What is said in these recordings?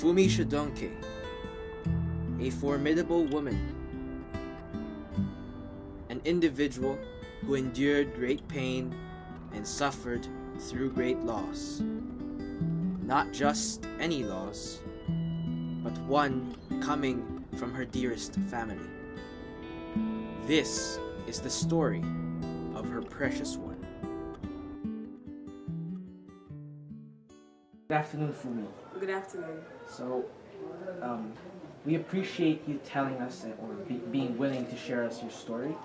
Funmi Shodunke, a formidable woman, an individual who endured great pain and suffered through great loss. Not just any loss, but one coming from her dearest family. This is the story of her precious one. Good afternoon, Funmi. Good afternoon. So, we appreciate you telling us or being willing to share us your story.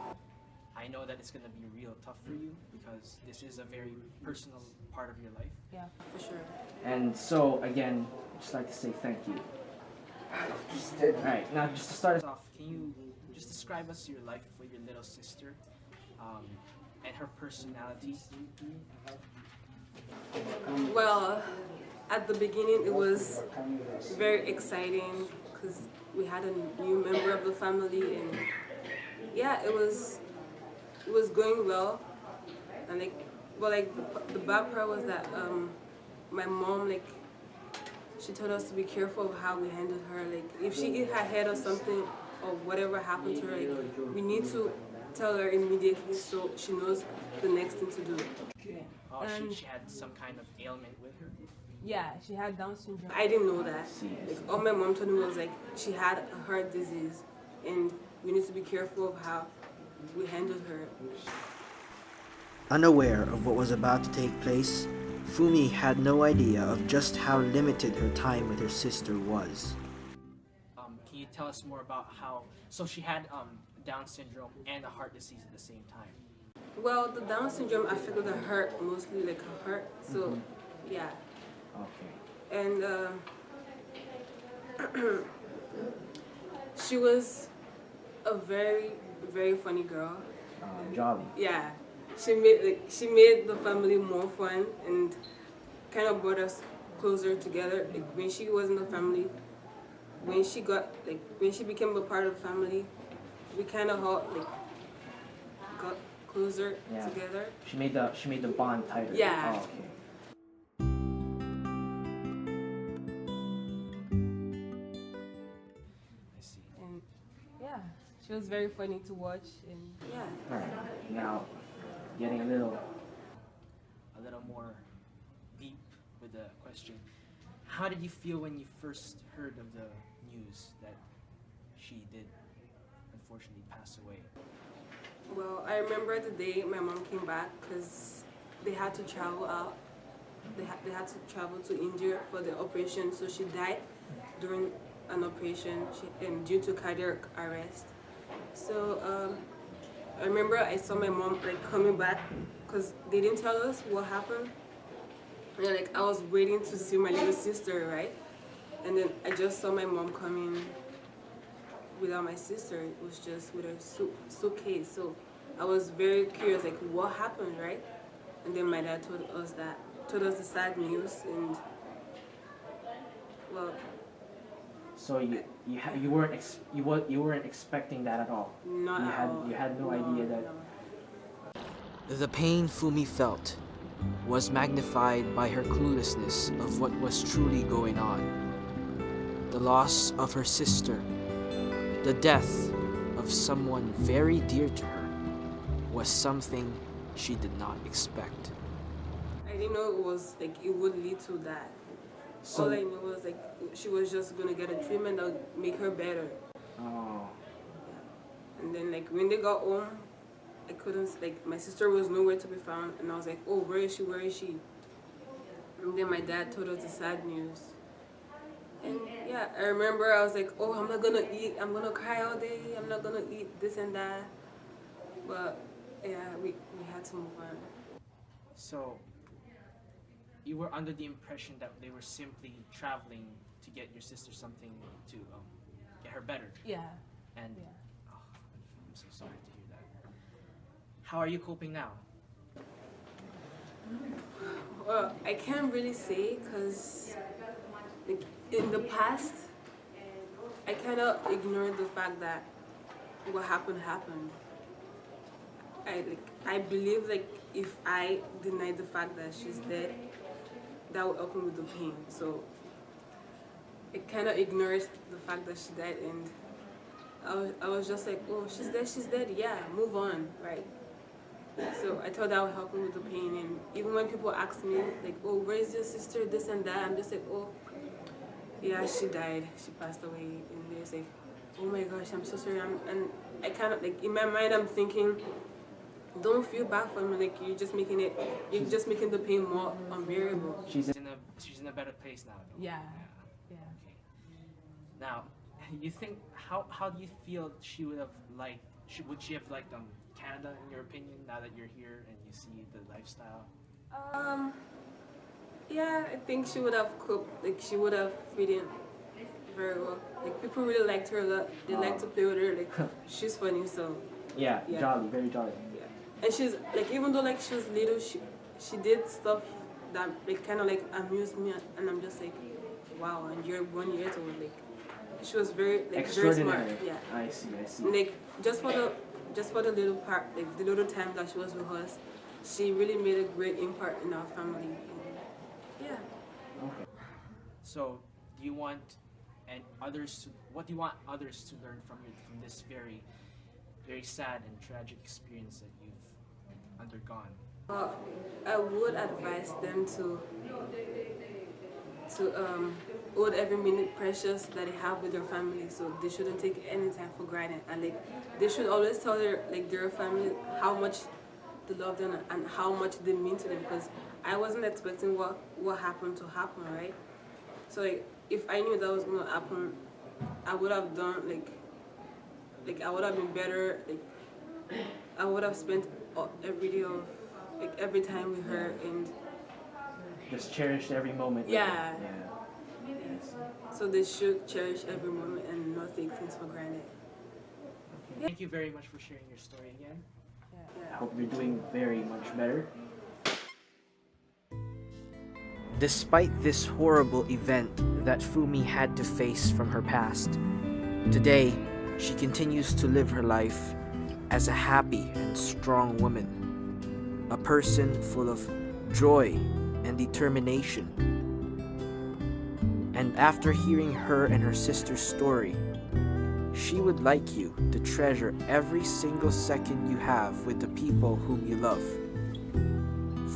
I know that it's going to be real tough for you because this is a very personal part of your life. Yeah, for sure. And so, again, I'd just like to say thank you. Alright, now just to start us off, can you just describe us your life with your little sister and her personality? Well, at the beginning it was very exciting because we had a new member of the family, and yeah, it was going well. And the bad part was that my mom, she told us to be careful of how we handled her. Like, if she hit her head or something or whatever happened to her, we need to tell her immediately so she knows the next thing to do. Oh, she had some kind of ailment with her? Yeah, she had Down syndrome. I didn't know that. All my mom told me was she had a heart disease, and we need to be careful of how we handled her. Unaware of what was about to take place, Funmi had no idea of just how limited her time with her sister was. Can you tell us more about how... So she had Down syndrome and a heart disease at the same time? Well, the Down syndrome affected her heart, mostly her heart, so yeah. Okay. And she was a very, very funny girl. Jolly. Yeah. She made the family more fun and kind of brought us closer together. Like, when she was in the family, when she became a part of the family, we kind of all got closer together. She made the bond tighter. Yeah. Oh, okay. I see. And yeah, she was very funny to watch, and yeah. All right. Now, getting a little more deep with the question. How did you feel when you first heard of the news that she did unfortunately pass away? Well, I remember the day my mom came back because they had to travel out. They had to travel to India for the operation, so she died during an operation and due to cardiac arrest. So I remember I saw my mom coming back because they didn't tell us what happened. And I was waiting to see my little sister, right? And then I just saw my mom coming without my sister. It was just with her suitcase. So I was very curious, what happened, right? And then my dad told us the sad news, and well. So you weren't expecting that at all. Not at all. You had no idea that. No. The pain Funmi felt was magnified by her cluelessness of what was truly going on. The loss of her sister, the death of someone very dear to her, was something she did not expect. I didn't know it was it would lead to that. So, all I knew was she was just gonna get a treatment that would make her better. Oh. Yeah. And then when they got home, I couldn't my sister was nowhere to be found, and I was like, oh, where is she? Where is she? And then my dad told us the sad news. And yeah, I remember I was like, oh, I'm not gonna eat. I'm gonna cry all day. I'm not gonna eat this and that. But yeah, we had to move on. So you were under the impression that they were simply traveling to get your sister something to get her better. Yeah. And yeah. Oh, I'm so sorry to hear that. How are you coping now? Well, I can't really say because in the past, I kind of ignored the fact that what happened. I believe if I denied the fact that she's dead, that would help me with the pain. So it kind of ignores the fact that she died, and I was just like, oh, she's dead, yeah, move on, right? So I thought that would help me with the pain, and even when people ask me, like, oh, where is your sister, this and that, I'm just like, oh, yeah, she died, she passed away, and they're like, oh my gosh, I'm so sorry, and I kind of, like, in my mind, I'm thinking, don't feel bad for me, like, you're just making the pain more unbearable. She's in a better place now, though. Yeah. Okay. Now, you think, how do you feel she would have liked, would she have liked Canada, in your opinion, now that you're here and you see the lifestyle? Yeah, I think she would have coped, like, she would have fit in very well. Like, people really liked her a lot, they like to play with her, like, she's funny, so. Yeah, Yeah. jolly, very jolly. Yeah. And she's, like, even though, like, she was little, she did stuff that, like, kind of, like, amused me, and I'm just like, wow, and you're 1 year old, like, she was very, like, very smart. Yeah. I see. Like, just for the little part, like, the little time that she was with us, she really made a great impact in our family. And, yeah. Okay. So, do you want what do you want others to learn from this very, very sad and tragic experience that you've undergone? I would advise them to hold every minute precious that they have with their family, so they shouldn't take any time for granted, and like they should always tell their family how much they love them and how much they mean to them, because I wasn't expecting what happened to happen, right? So like, if I knew that was gonna happen, I would have done like I would have been better, like I would have spent every day of, like, every time with her, and Just cherished every moment. yeah. Yes. So they should cherish every moment and not take things for granted. Okay. Thank you very much for sharing your story again. I Yeah. hope you're doing very much better. Despite this horrible event that Funmi had to face from her past, today she continues to live her life as a happy and strong woman, a person full of joy and determination. And after hearing her and her sister's story, she would like you to treasure every single second you have with the people whom you love,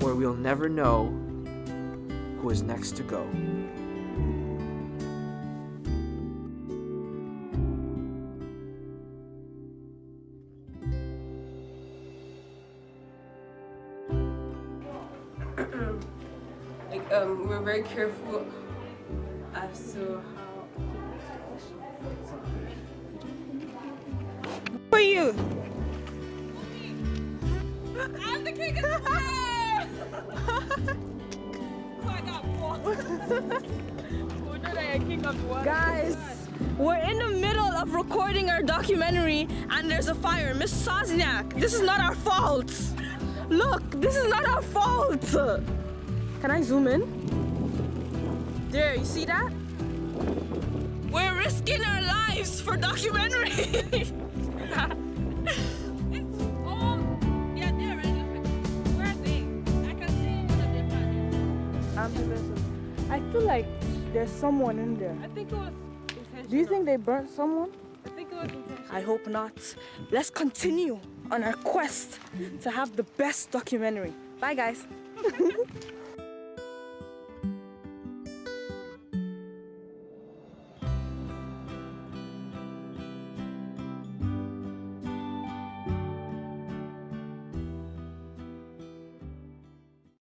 for we'll never know who is next to go. Like, we're very careful as to how. Who are you? I'm the king of the world! Oh, I got one. Guys, we're in the middle of recording our documentary and there's a fire. Miss Sosniak, this is not our fault. Look, this is not our fault. Can I zoom in? There, you see that? We're risking our lives for documentary. It's all, yeah, they're ready. Where are they? I can see that they're planning. Ambulances. I feel like there's someone in there. I think it was intentional. Do you think they burnt someone? I think it was intentional. I hope not. Let's continue on our quest to have the best documentary. Bye, guys.